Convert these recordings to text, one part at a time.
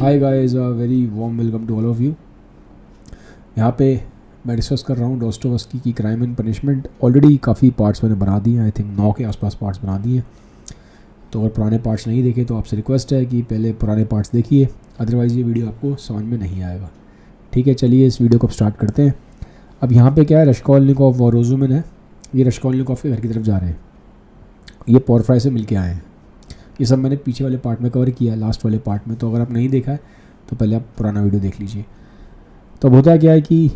Hi guys, very warm welcome to all of you. यहाँ पे मैं डिस्कस कर रहा हूँ डोस्टोवस्की की क्राइम एंड पनिशमेंट। ऑलरेडी काफ़ी पार्ट्स मैंने बना दिए हैं, आई थिंक 9 के आसपास पार्ट्स बना दिए हैं। तो अगर पुराने पार्ट्स नहीं देखे तो आपसे रिक्वेस्ट है कि पहले पुराने पार्ट्स देखिए, अदरवाइज़ ये वीडियो आपको समझ में नहीं आएगा। ठीक है, चलिए इस वीडियो को अब स्टार्ट करते हैं। अब यहाँ पे क्या है, रश्कोल्निकोव और रोजुमिन है। ये रश्कोल्निकोव के घर की तरफ जा रहे हैं। ये पोरफ्राई से मिल के आए हैं। ये सब मैंने पीछे वाले पार्ट में कवर किया है, लास्ट वाले पार्ट में। तो अगर आप नहीं देखा है तो पहले आप पुराना वीडियो देख लीजिए। तो अब होता क्या है कि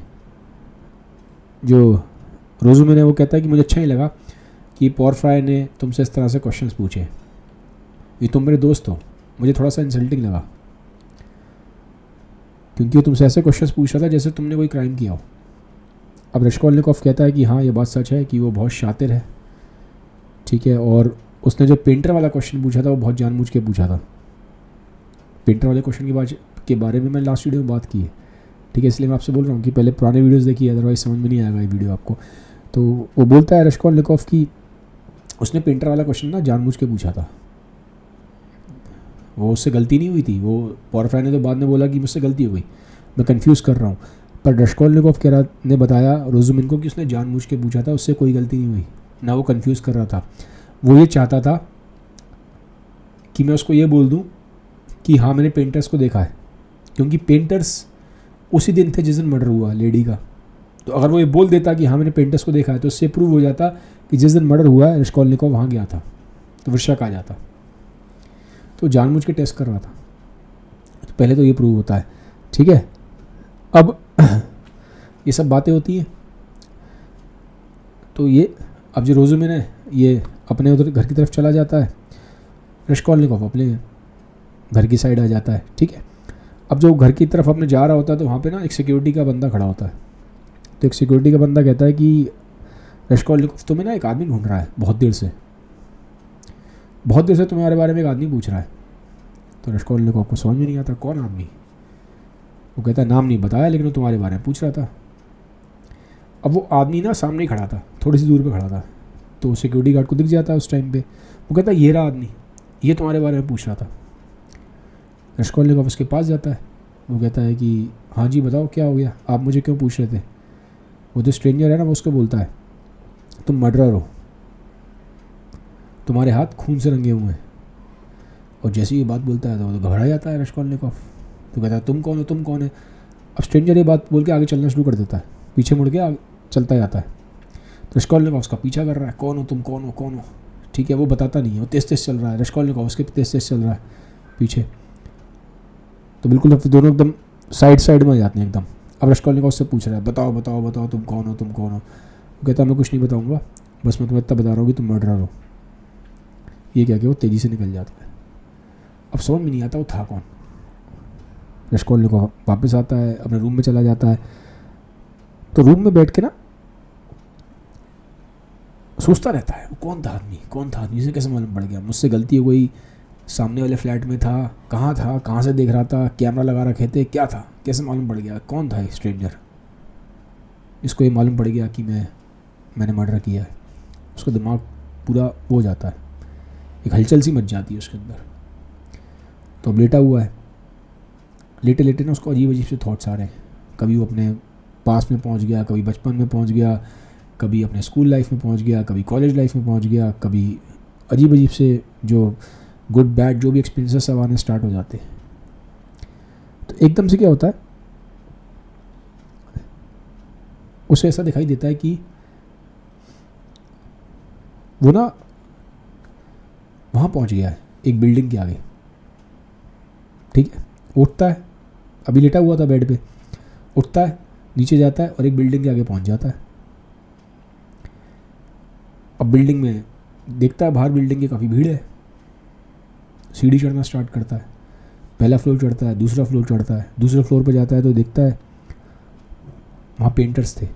जो रोजुमिन है वो कहता है कि मुझे अच्छा नहीं लगा कि पोरफ्राई ने तुमसे इस तरह से क्वेश्चंस पूछे, ये तुम मेरे दोस्त हो, मुझे थोड़ा सा इंसल्टिंग लगा, क्योंकि वो तुमसे ऐसे क्वेश्चंस पूछ रहा था जैसे तुमने कोई क्राइम किया हो। अब रश्कोल्निकोव कहता है कि हाँ, ये बात सच है कि वो बहुत शातिर है, ठीक है, और उसने जो पेंटर वाला क्वेश्चन पूछा था वो बहुत जानबूझ के पूछा था। पेंटर वाले क्वेश्चन के बारे में मैंने लास्ट वीडियो में बात की है, ठीक है, इसलिए मैं आपसे बोल रहा हूँ कि पहले पुराने वीडियोस देखिए, अदरवाइज समझ में नहीं आएगा ये वीडियो आपको। तो वो बोलता है रश्कोल्निकोव की उसने पेंटर वाला क्वेश्चन ना जानबूझ के पूछा था, वो उससे गलती नहीं हुई थी। वो पोरफ्राई ने तो बाद में बोला कि मुझसे गलती हो गई, मैं कंफ्यूज़ कर रहा हूँ, पर रश्कोल्निकोव ने बताया रोजुमिन को कि उसने जानबूझ के पूछा था, उससे कोई गलती नहीं हुई, ना वो कंफ्यूज़ कर रहा था। वो ये चाहता था कि मैं उसको ये बोल दूं कि हाँ, मैंने पेंटर्स को देखा है, क्योंकि पेंटर्स उसी दिन थे जिस दिन मर्डर हुआ लेडी का। तो अगर वो ये बोल देता कि हाँ, मैंने पेंटर्स को देखा है, तो उससे प्रूव हो जाता कि जिस दिन मर्डर हुआ है रश्कोल्निकोव वहाँ गया था, तो वो शक आ जाता। तो जानबूझ के टेस्ट कर रहा था, तो पहले तो ये प्रूव होता है, ठीक है। अब ये सब बातें होती हैं। तो ये अब जो रोजुमिन है ये अपने उधर घर की तरफ चला जाता है, रश्कोल्निकोव अपने घर की साइड आ जाता है, ठीक है। अब जो घर की तरफ अपने जा रहा होता है तो वहाँ पे ना एक सिक्योरिटी का बंदा खड़ा होता है। तो एक सिक्योरिटी का बंदा कहता है कि रश्कोल्निकोव, तुम्हें ना एक आदमी ढूंढ रहा है बहुत देर से तुम्हारे बारे में एक आदमी पूछ रहा है। तो रश्कोल्निकोव को समझ में नहीं आता कौन आदमी। वो कहता है नाम नहीं बताया, लेकिन वो तुम्हारे बारे में पूछ रहा था। अब वो आदमी ना सामने ही खड़ा था, थोड़ी सी दूर पे खड़ा था। तो सिक्योरिटी गार्ड को दिख जाता है उस टाइम पे। वो कहता है ये रहा आदमी, ये तुम्हारे बारे में पूछ रहा था। रश्कोल्निकोव उसके पास जाता है। वो कहता है कि हाँ जी बताओ क्या हो गया, आप मुझे क्यों पूछ रहे थे। वो जो स्ट्रेंजर है ना, वो उसको बोलता है तुम मर्डरर हो, तुम्हारे हाथ खून से रंगे हुए हैं। और जैसे ये बात बोलता है तो वो तो घबरा जाता है रश्कोल्निकोव। तो कहता है तुम कौन हो, तुम कौन है। अब स्ट्रेंजर ये बात बोल के आगे चलना शुरू कर देता है, पीछे मुड़ के आगे चलता जाता है। तो रश्कोल्निकोव उसका पीछा कर रहा है, कौन हो तुम, कौन हो, ठीक है। वो बताता नहीं है, वो तेज चल रहा है, रश्कोल्निकोव उसके तेज चल रहा है पीछे। तो बिल्कुल अब दोनों एकदम साइड में आ जाते हैं एकदम। अब रश्कोल्निकोव उससे पूछ रहा है बताओ तुम कौन हो। वो कहता है मैं कुछ नहीं बताऊँगा, बस मैं तुम्हें इतना बता रहा हूँ कि तुम मर्डरर हो। ये क्या कि वो तेज़ी से निकल जाता है। अब समझ में नहीं आता वो था कौन। रश्कोल्निकोव वापस आता है, अपने रूम में चला जाता है। तो रूम में बैठ के ना सोचता रहता है वो कौन था आदमी, इसे कैसे मालूम पड़ गया, मुझसे गलती हो गई, सामने वाले फ्लैट में था, कहाँ से देख रहा था, कैमरा लगा रखे थे, क्या था, कैसे मालूम पड़ गया, कौन था ये स्ट्रेंजर, इसको ये मालूम पड़ गया कि मैंने मर्डर किया है। उसका दिमाग पूरा हो जाता है, एक हलचल सी मच जाती है उसके अंदर। तो अब लेटा हुआ है, लेटे ना उसको अजीब से थॉट्स आ रहे हैं। कभी वो अपने पास में पहुंच गया, कभी बचपन में पहुंच गया, कभी अपने स्कूल लाइफ में पहुंच गया, कभी कॉलेज लाइफ में पहुंच गया, कभी अजीब से जो गुड बैड जो भी एक्सपीरियंसेस सब आने स्टार्ट हो जाते हैं। तो एकदम से क्या होता है, उसे ऐसा दिखाई देता है कि वो ना वहाँ पहुँच गया है एक बिल्डिंग के आगे, ठीक है। उठता है, अभी लेटा हुआ था बेड पे, उठता है, नीचे जाता है और एक बिल्डिंग के आगे पहुँच जाता है। अब बिल्डिंग में देखता है बाहर बिल्डिंग की काफ़ी भीड़ है। सीढ़ी चढ़ना स्टार्ट करता है, पहला फ्लोर चढ़ता है, दूसरा फ्लोर चढ़ता है, दूसरे फ्लोर पे जाता है तो देखता है वहाँ पेंटर्स थे।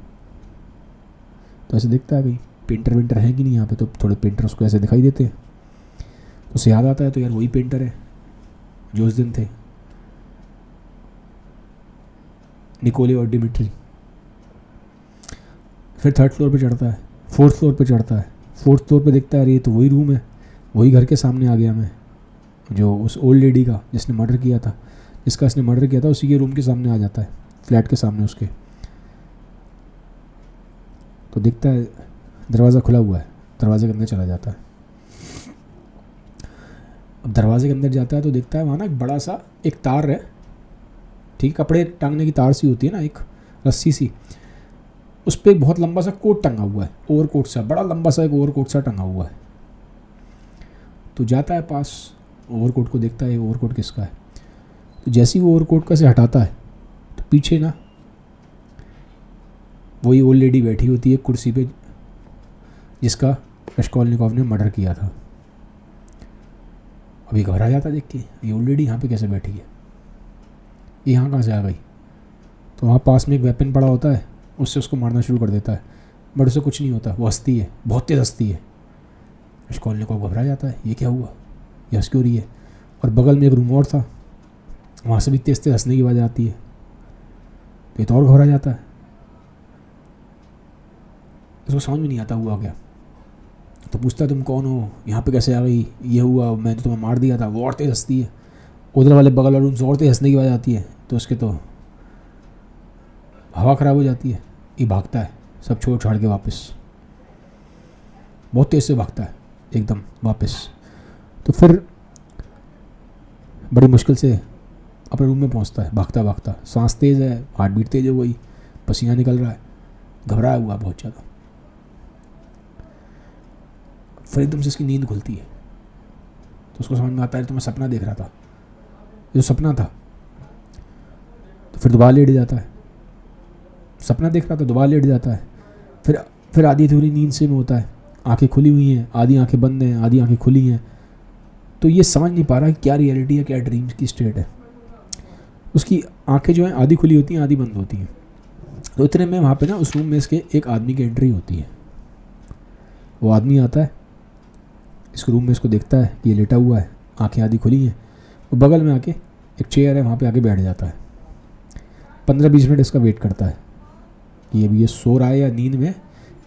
तो ऐसे देखता है भाई पेंटर हैं कि नहीं यहाँ पे, तो थोड़े पेंटर उसको ऐसे दिखाई देते हैं। तो उसे याद आता है तो यार वही पेंटर है जो उस दिन थे, निकोले और डिमिट्री। फिर थर्ड फ्लोर पे चढ़ता है, फोर्थ फ्लोर पे चढ़ता है। फोर्थ फ्लोर पे देखता है ये तो वही रूम है, वही घर के सामने आ गया मैं, जो उस ओल्ड लेडी का जिसने मर्डर किया था। इसका इसने मर्डर किया था उसी के रूम के सामने आ जाता है, फ्लैट के सामने उसके। तो दिखता है दरवाज़ा खुला हुआ है, दरवाजे के अंदर चला जाता है। अब दरवाजे के अंदर जाता है तो देखता है वहाँ ना एक बड़ा सा एक तार है, ठीक, कपड़े टांगने की तार सी होती है ना, एक रस्सी सी, उस पर एक बहुत लंबा सा कोट टंगा हुआ है, ओवरकोट सा, बड़ा लंबा सा एक ओवरकोट सा टंगा हुआ है। तो जाता है पास, ओवरकोट को देखता है ओवरकोट किसका है। तो जैसे ही वो ओवरकोट का से हटाता है तो पीछे ना वही ओल्ड लेडी बैठी होती है कुर्सी पे जिसका रश्कोलनिकोव ने मर्डर किया था। अभी घबरा जाता देख के, ये ओल्ड लेडी यहाँ पे कैसे बैठी है, ये यहाँ कहाँ से आ गई। तो वहाँ पास में एक वेपन पड़ा होता है, उससे उसको मारना शुरू कर देता है, बट उसे कुछ नहीं होता, वो हंसती है, बहुत तेज़ हंसती है। रश्कोलनिकोव घबरा जाता है, ये क्या हुआ, ये हंस क्यों रही है। और बगल में एक रूम और था, वहाँ से भी तेज़ तेज़ हंसने की आवाज़ आती है। तो ये तो और घबरा जाता है, उसको समझ में नहीं आता हुआ क्या। तो पूछता है तुम कौन हो, यहाँ पे कैसे आ गई, ये हुआ, मैंने तुम्हें मार दिया था। वो और तेज़ हंसती है। उधर वाले बगल वाले रूम से और तेज़ हंसने की आवाज़ आती है, तो उसके तो हवा ख़राब हो जाती है। ये भागता है सब छोड़ छाड़ के वापस, बहुत तेज़ से भागता है एकदम वापस। तो फिर बड़ी मुश्किल से अपने रूम में पहुंचता है, भागता भागता, सांस तेज़ है, हार्ट बीट तेज़ है, वही पसीना निकल रहा है, घबराया हुआ बहुत ज़्यादा। फिर एकदम से इसकी नींद खुलती है, तो उसको समझ में आता है तो मैं सपना देख रहा था, ये जो सपना था। तो फिर दोबारा लेट जाता है, सपना देख रहा था, दोबारा लेट जाता है। फिर आधी अधूरी नींद से में होता है, आंखें खुली हुई हैं, आधी आंखें बंद हैं, आधी आंखें खुली हैं। तो ये समझ नहीं पा रहा कि क्या रियलिटी है, क्या ड्रीम की स्टेट है। उसकी आंखें जो हैं आधी खुली होती हैं, आधी बंद होती हैं। तो इतने में वहाँ पे ना उस रूम में इसके एक आदमी की एंट्री होती है। वो आदमी आता है इस रूम में, इसको देखता है कि ये लेटा हुआ है, आंखें आधी खुली हैं। वो बगल में आके एक चेयर है, वहाँ पे आके बैठ जाता है। 15-20 मिनट इसका वेट करता है कि अभी ये सो रहा है या नींद में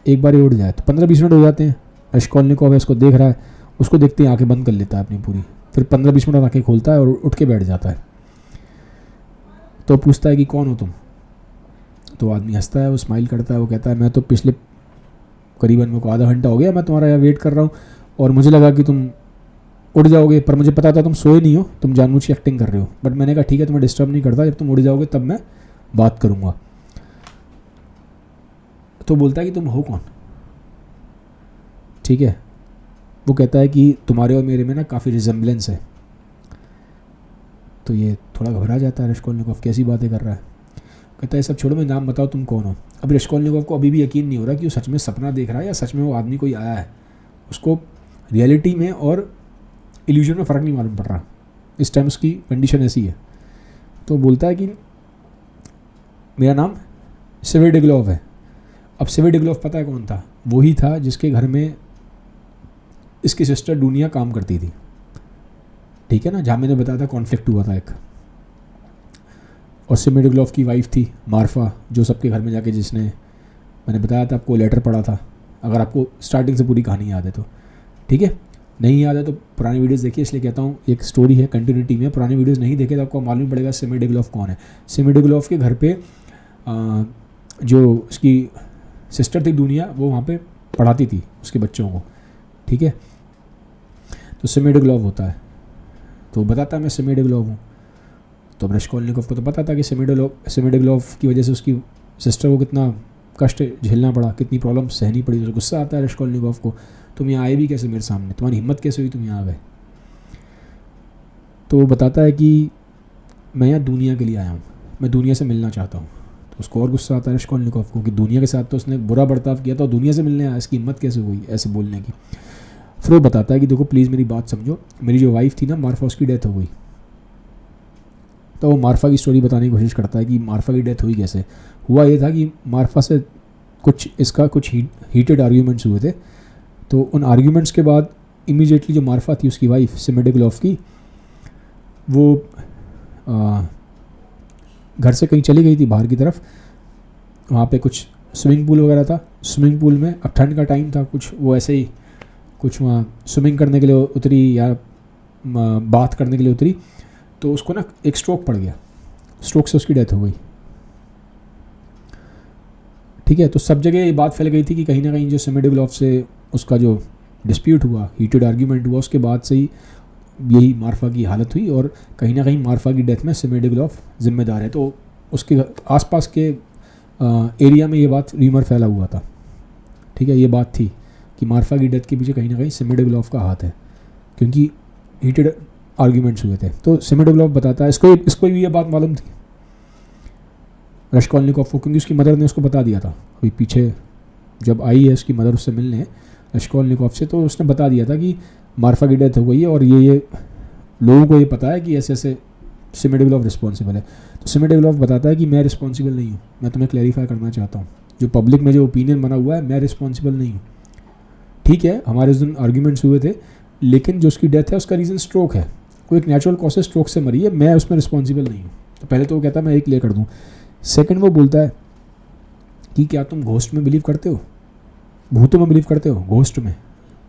एक बार ही उठ जाए। तो 15-20 मिनट हो जाते हैं। रश्कोलनिकोव इसको देख रहा है, उसको देखते ही आंखें बंद कर लेता है अपनी पूरी। फिर 15-20 मिनट आंखें खोलता है और उठ के बैठ जाता है। तो पूछता है कि कौन हो तुम। तो आदमी हंसता है, वो स्माइल करता है, वो कहता है मैं तो पिछले करीबन मेरे को आधा घंटा हो गया मैं तुम्हारा यहाँ वेट कर रहा हूँ, और मुझे लगा कि तुम उड़ जाओगे, पर मुझे पता था तुम सोए नहीं हो, तुम जानबूझ के एक्टिंग कर रहे हो। बट मैंने कहा ठीक है, तुम्हें डिस्टर्ब नहीं करता, जब तुम उड़ जाओगे तब मैं बात करूँगा। तो बोलता है कि तुम हो कौन, ठीक है। वो कहता है कि तुम्हारे और मेरे में ना काफ़ी रिजेम्बलेंस है। तो ये थोड़ा घबरा जाता है, रश्कोलनिकोव कैसी बातें कर रहा है। कहता है सब छोड़ो, मैं नाम बताओ तुम कौन हो। अभी रश्कोलनिकोव को अभी भी यकीन नहीं हो रहा कि वो सच में सपना देख रहा है या सच में वो आदमी कोई आया है। उसको रियलिटी में और इल्यूजन में फ़र्क नहीं मालूम पड़ रहा, इस टाइम उसकी कंडीशन ऐसी है। तो बोलता है कि मेरा नाम स्विड्रिगैलोव है। अब स्विड्रिगैलोव पता है कौन था, वही था जिसके घर में इसकी सिस्टर डूनिया काम करती थी, ठीक है ना, जहाँ मैंने बताया था कॉन्फ्लिक्ट हुआ था एक। और स्विड्रिगैलोव की वाइफ थी मार्फा, जो सबके घर में जाके जिसने मैंने बताया था आपको लेटर पढ़ा था, अगर आपको स्टार्टिंग से पूरी कहानी याद है तो, ठीक है। नहीं याद है तो पुरानी वीडियोस देखिए, इसलिए कहता हूँ एक स्टोरी है कंटिन्यूटी में। पुरानी वीडियोस नहीं देखे तो आपको मालूम पड़ेगा स्विड्रिगैलोव कौन है। स्विड्रिगैलोव के घर पे जो उसकी सिस्टर थी डूनिया, वो वहाँ पे पढ़ाती थी उसके बच्चों को, ठीक है। तो स्विड्रिगैलोव होता है, तो बताता है मैं स्विड्रिगैलोव हूँ। तो अब रश्कोलनिकोव को तो पता था कि स्विड्रिगैलोव की वजह से उसकी सिस्टर को कितना कष्ट झेलना पड़ा, कितनी प्रॉब्लम सहनी पड़ी। तो गुस्सा आता है रश्कोलनिकोव को, तुम यहाँ आए भी कैसे मेरे सामने, तुम्हारी हिम्मत कैसे हुई तुम यहाँ आ गए। तो वो बताता है कि मैं यहाँ दुनिया के लिए आया हूँ, मैं दुनिया से मिलना चाहता हूँ। तो उसको और गुस्सा आता है रश्कोलनिकोव को कि दुनिया के साथ तो उसने बुरा बर्ताव किया था, दुनिया से मिलने आया, इसकी हिम्मत कैसे हुई ऐसे बोलने की। फिर वो बताता है कि देखो प्लीज़ मेरी बात समझो, मेरी जो वाइफ थी ना मार्फा, उसकी डेथ हो गई। तो वो मार्फा की स्टोरी बताने की कोशिश करता है कि मार्फा की डेथ हुई कैसे। हुआ ये था कि मार्फा से कुछ हीटेड आर्ग्यूमेंट्स हुए थे। तो उन आर्ग्यूमेंट्स के बाद इमीडिएटली जो मार्फा थी उसकी वाइफ स्विड्रिगैलोव की, वो घर से कहीं चली गई थी बाहर की तरफ। वहाँ पे कुछ स्विमिंग पूल वगैरह था, स्विमिंग पूल में अब ठंड का टाइम था, कुछ वो ऐसे ही कुछ वहाँ स्विमिंग करने के लिए उतरी या बाथ करने के लिए उतरी। तो उसको ना एक स्ट्रोक पड़ गया, स्ट्रोक से उसकी डेथ हो गई। ठीक है, तो सब जगह ये बात फैल गई थी कि कहीं ना कहीं जो सेमीडेविलोव से उसका जो डिस्प्यूट हुआ, हीटेड आर्ग्यूमेंट हुआ, उसके बाद से ही यही मार्फा की हालत हुई और कहीं ना कहीं मार्फा की डेथ में सेमीडेविलोव जिम्मेदार है। तो उसके आसपास के एरिया में ये बात र्यूमर फैला हुआ था। ठीक है, ये बात थी कि मार्फा की डेथ के पीछे कहीं ना कहीं सेमीडेविलोव का हाथ है, क्योंकि हीटेड आर्ग्यूमेंट्स हुए थे। तो सेमीडेविलोव बताता है, इसको भी ये बात मालूम थी रश्कोलनिकोव को, क्योंकि उसकी मदर ने उसको बता दिया था। अभी पीछे जब आई है उसकी मदर उससे मिलने रश्कोलनिकोव से, तो उसने बता दिया था कि मार्फा की डेथ हो गई है और ये लोगों को ये पता है कि ऐसे ऐसे सेमीडेविलोव रिस्पॉन्सिबल है। तो सेमीडेविलोव बताता है कि मैं रिस्पॉन्सिबल नहीं हूँ, मैं तुम्हें क्लैरिफाई करना चाहता हूँ, जो पब्लिक में जो ओपिनियन बना हुआ है मैं रिस्पॉन्सिबल नहीं हूँ। ठीक है, हमारे उस दिन आर्ग्यूमेंट्स हुए थे, लेकिन जो उसकी डेथ है उसका रीज़न स्ट्रोक है, कोई एक नेचुरल कॉज से स्ट्रोक से मरी है, मैं उसमें रिस्पॉन्सिबल नहीं हूँ। तो पहले तो वो कहता है मैं एक क्लियर कर दूँ। सेकंड वो बोलता है कि क्या तुम घोस्ट में बिलीव करते हो, भूतों में बिलीव करते हो, घोस्ट में?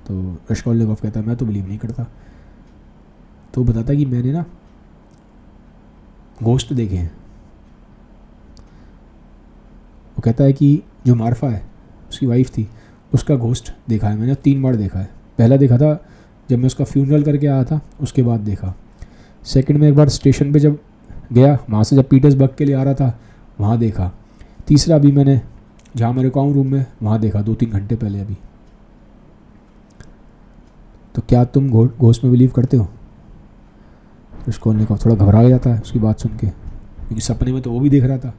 तो रश्कोलनिकोव कहता है मैं तो बिलीव नहीं करता। तो वो बताता है कि मैंने ना घोस्ट देखे हैं। वो कहता है कि जो मार्फा है उसकी वाइफ थी, उसका घोस्ट देखा है मैंने, 3 बार देखा है। पहला देखा था जब मैं उसका फ्यूनरल करके आया था, उसके बाद देखा। सेकंड में एक बार स्टेशन पे जब गया, वहाँ से जब पीटर्सबर्ग के लिए आ रहा था वहाँ देखा। तीसरा अभी मैंने जहाँ मैं रुका हूँ रूम में वहाँ देखा 2-3 घंटे पहले अभी। तो क्या तुम घोस्ट में बिलीव करते हो? रश्कोलनिकोव थोड़ा घबरा जाता है उसकी बात सुन के, क्योंकि सपने में तो वो भी देख रहा था,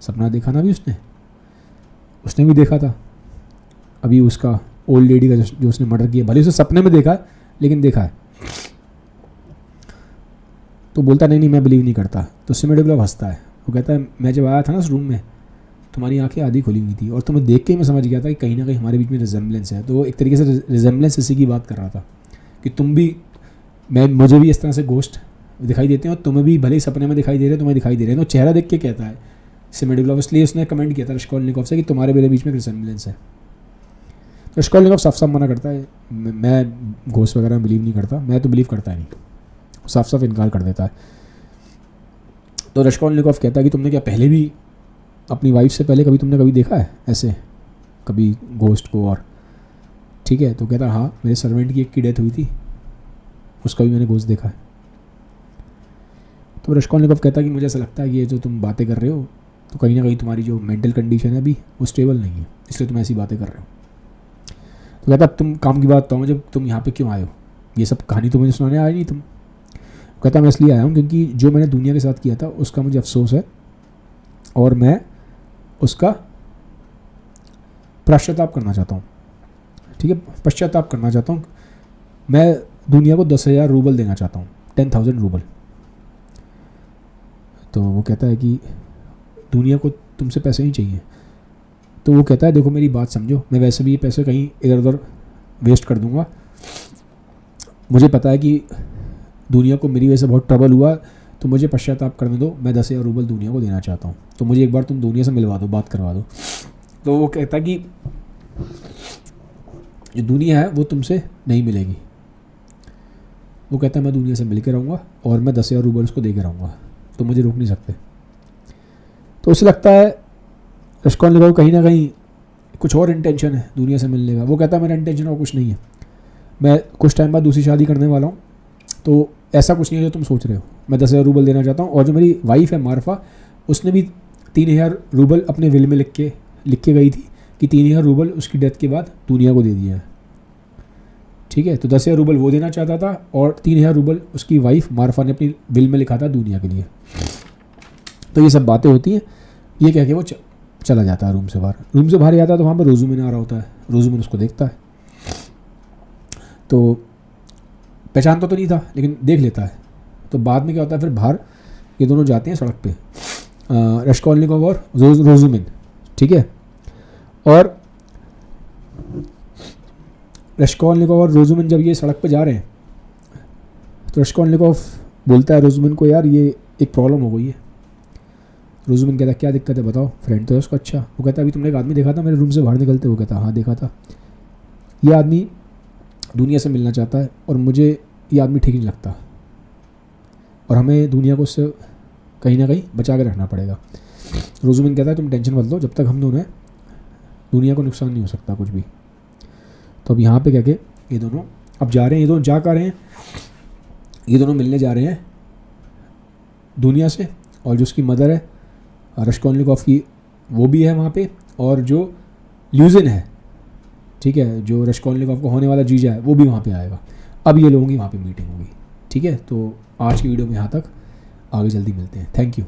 सपना देखा ना भी उसने भी देखा था अभी उसका ओल्ड लेडी का जो उसने मर्डर किया, भले उसे सपने में देखा है लेकिन देखा है। तो बोलता नहीं मैं बिलीव नहीं करता। तो सेमीडेविलोव हंसता है, वो कहता है मैं जब आया था ना उस रूम में तुम्हारी आंखें आधी खुली हुई थी और तुम्हें देख के ही मैं समझ गया था कि कहीं ना कहीं हमारे बीच में रिजेम्बलेंस है। तो वो एक तरीके से रिजेम्बलेंस इसी की बात कर रहा था कि तुम भी, मुझे भी इस तरह से घोस्ट दिखाई देते हैं और तुम्हें भी भले ही सपने में दिखाई दे रहे हैं, तुम्हें दिखाई दे रहे हैं। तो चेहरा देख के कहता है सेमीडेविलोव, इसलिए उसने कमेंट किया था रश्कोलनिकोव से कि तुम्हारे मेरे बीच में रिजेम्बलेंस है। तो रश्कोलनिकोव साफ साफ मना करता है, मैं घोस्ट वगैरह में बिलीव नहीं करता, मैं तो बिलीव करता ही नहीं, साफ साफ इनकार कर देता है। तो रश्कोलनिकोव कहता है कि तुमने क्या पहले भी अपनी वाइफ से पहले कभी देखा है ऐसे कभी घोस्ट को? और ठीक है, तो कहता है हाँ, मेरे सर्वेंट की एक की डेथ हुई थी, उसका भी मैंने घोस्ट देखा है। तो रश्कोलनिकोव कहता है कि मुझे ऐसा लगता है कि ये जो तुम बातें कर रहे हो तो कहीं ना कहीं तुम्हारी जो मेंटल कंडीशन है अभी वो स्टेबल नहीं है, इसलिए तुम ऐसी बातें कर रहे हो। तो कहता अब तुम काम की बात बताओ मुझे, तुम यहाँ पे क्यों आए हो? ये सब कहानी तो मुझे सुनाने आए नहीं तुम। कहता मैं इसलिए आया हूँ क्योंकि जो मैंने दुनिया के साथ किया था उसका मुझे अफसोस है और मैं उसका पश्चाताप करना चाहता हूँ। ठीक है, पश्चाताप करना चाहता हूँ। मैं दुनिया को 10,000 रूबल देना चाहता हूँ, 10,000 रूबल। तो वो कहता है कि दुनिया को तुमसे पैसे ही चाहिए। तो वो कहता है देखो मेरी बात समझो, मैं वैसे भी ये पैसे कहीं इधर उधर वेस्ट कर दूंगा, मुझे पता है कि दुनिया को मेरी वजह से बहुत ट्रबल हुआ, तो मुझे पश्चाताप करने दो, मैं 10,000 रूबल दुनिया को देना चाहता हूँ, तो मुझे एक बार तुम दुनिया से मिलवा दो, बात करवा दो। तो वो कहता है कि जो दुनिया है वो तुमसे नहीं मिलेगी। वो कहता है मैं दुनिया से मिल के रहूँगा और मैं 10,000 रूबल उसको दे के रहूँगा, तो मुझे रोक नहीं सकते। तो उसे लगता है रश्कोलनिकोव कहीं ना कहीं कुछ और इंटेंशन है दुनिया से मिलने का। वो कहता है मेरा इंटेंशन और कुछ नहीं है, मैं कुछ टाइम बाद दूसरी शादी करने वाला हूँ, तो ऐसा कुछ नहीं है जो तुम सोच रहे हो, मैं 10,000 रूबल देना चाहता हूँ। और जो मेरी वाइफ है मार्फा, उसने भी 3,000 रूबल अपने विल में लिख के गई थी कि 3,000 रूबल उसकी डेथ के बाद दुनिया को दे दिया है। ठीक है, तो 10,000 रूबल वो देना चाहता था और 3,000 रूबल उसकी वाइफ मार्फा ने अपनी विल में लिखा था दुनिया के लिए। तो ये सब बातें होती हैं, ये कह के वो चला जाता है रूम से बाहर। रूम से बाहर जाता है तो वहाँ पर रोजुमिन आ रहा होता है, रोजुमिन उसको देखता है, तो पहचानता तो नहीं था लेकिन देख लेता है। तो बाद में क्या होता है, फिर बाहर ये दोनों जाते हैं सड़क पे, रश्कोलनिकोव और रोजुमिन। ठीक है, और रश्कोलनिकोव और रोजुमिन जब ये सड़क पे जा रहे हैं तो रश्कोलनिकोव बोलता है रोजुमिन को, यार ये एक प्रॉब्लम हो गई है। रोजुमिन कहता है क्या दिक्कत है बताओ, फ्रेंड तो है उसका। अच्छा, वो कहता है अभी तुमने एक आदमी देखा था मेरे रूम से बाहर निकलते? वो कहता हाँ देखा था, ये आदमी दुनिया से मिलना चाहता है और मुझे ये आदमी ठीक नहीं लगता। और हमें दुनिया को उससे कहीं ना कहीं बचा के रखना पड़ेगा। रोजुमिन कहता है तुम टेंशन मत लो, जब तक हम दोनों हैं दुनिया को नुकसान नहीं हो सकता कुछ भी। तो अब यहाँ पे क्या कि ये दोनों अब जा रहे हैं, ये दोनों जा कर रहे हैं, ये दोनों मिलने जा रहे हैं दुनिया से, और जो उसकी मदर है रश्कोलनिकोव की वो भी है वहाँ पे, और जो ल्यूजिन है, ठीक है, जो रश्कोलनिकोव को होने वाला जीजा है वो भी वहाँ पे आएगा। अब ये लोगों की वहाँ पे मीटिंग होगी। ठीक है, तो आज की वीडियो में यहाँ तक, आगे जल्दी मिलते हैं। Thank you.